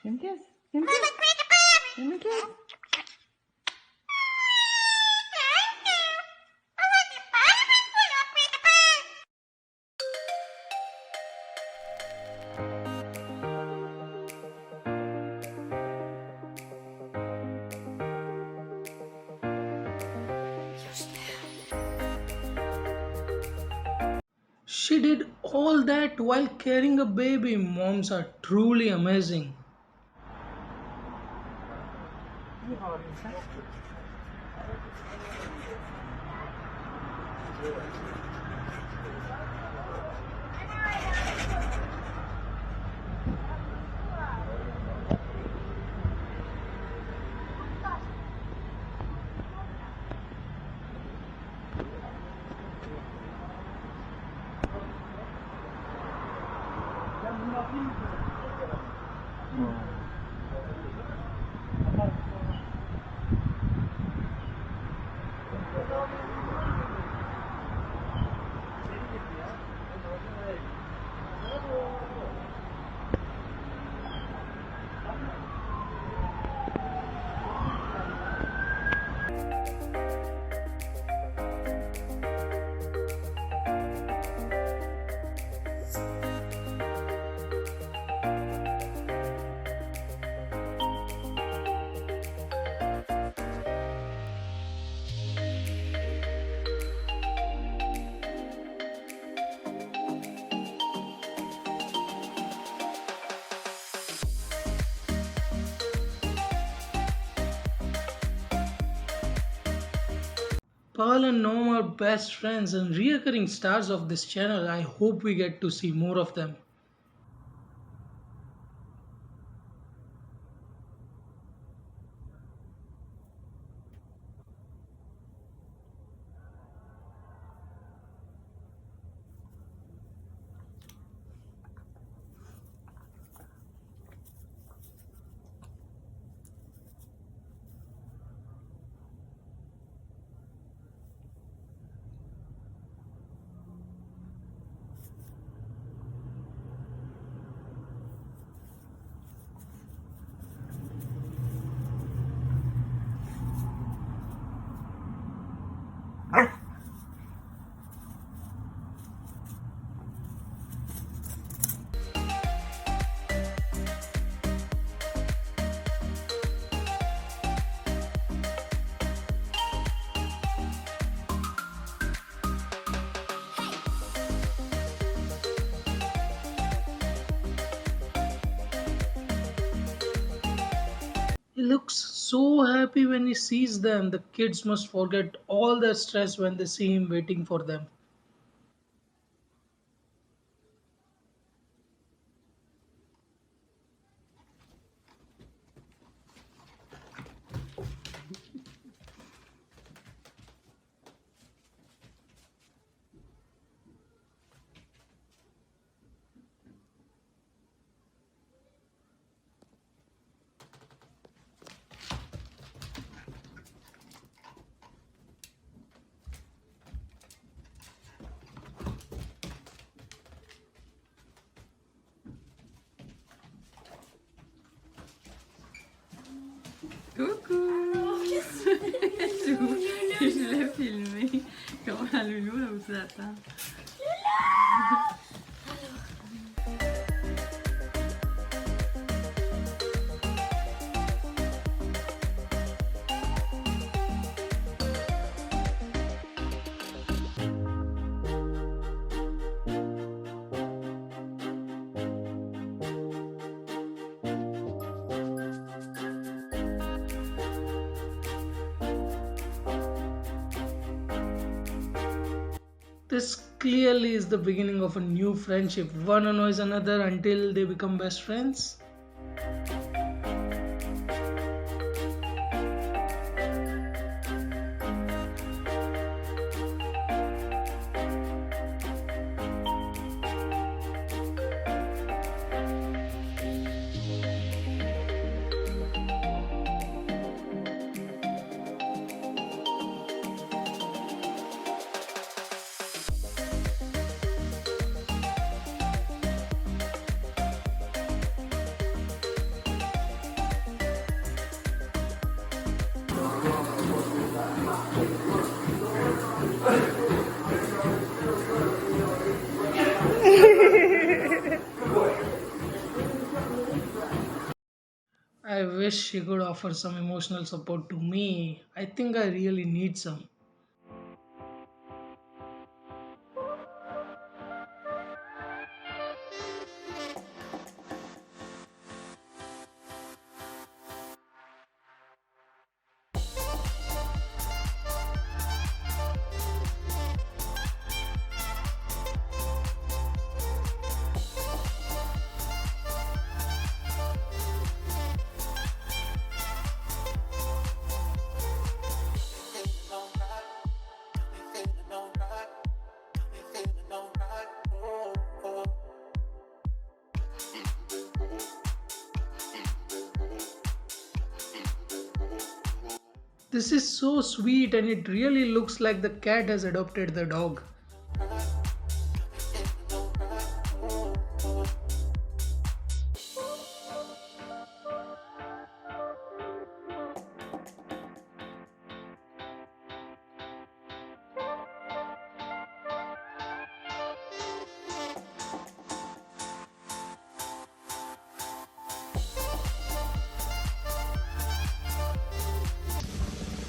Give me a kiss. Give me a kiss. Give me a kiss. She did all that while carrying a baby. Moms are truly amazing. Pearl and Nom are best friends and reoccurring stars of this channel. I hope we get to see more of them. He looks so happy when he sees them. The kids must forget all their stress when they see him waiting for them. Coucou. Je l'ai filmé. Comment la loulou là où tu l'attends. This clearly is the beginning of a new friendship. One annoys another until they become best friends. wish she could offer some emotional support to me. I think I really need some. This is so sweet and it really looks like the cat has adopted the dog.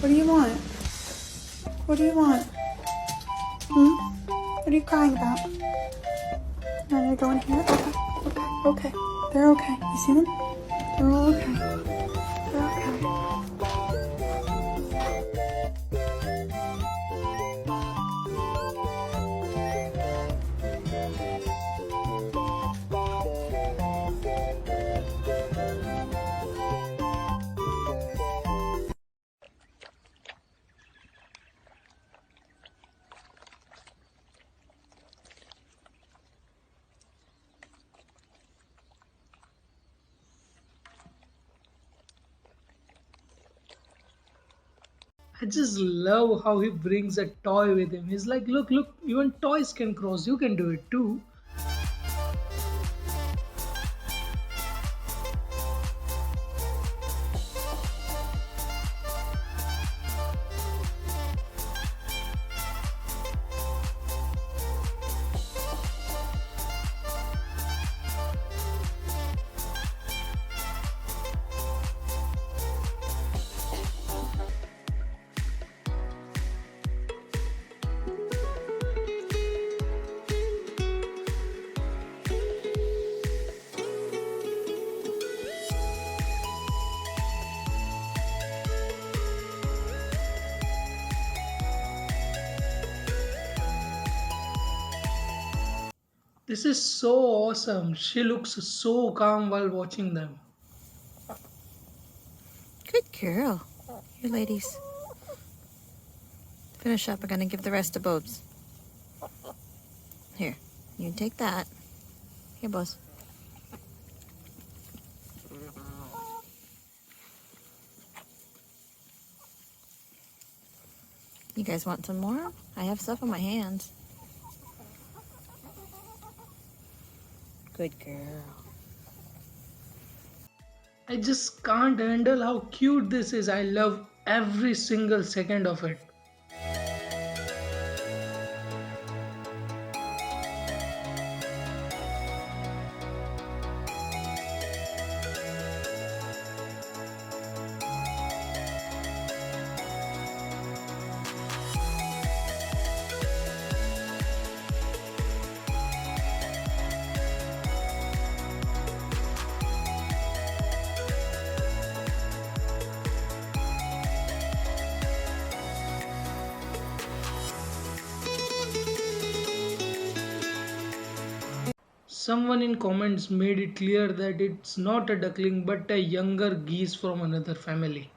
What do you want? What do you want? What are you crying about? You want to go in here? Okay. They're okay. You see them? They're all okay. They're okay. I just love how he brings a toy with him. He's like, look, look, even toys can cross. You can do it too. This is so awesome. She looks so calm while watching them. Good girl. Here, ladies. Finish up. I'm going to give the rest to Bobs. Here, you take that. Here, Bobs. You guys want some more? I have stuff on my hands. Good girl. I just can't handle how cute this is. I love every single second of it. Someone in comments made it clear that it's not a duckling but a younger geese from another family.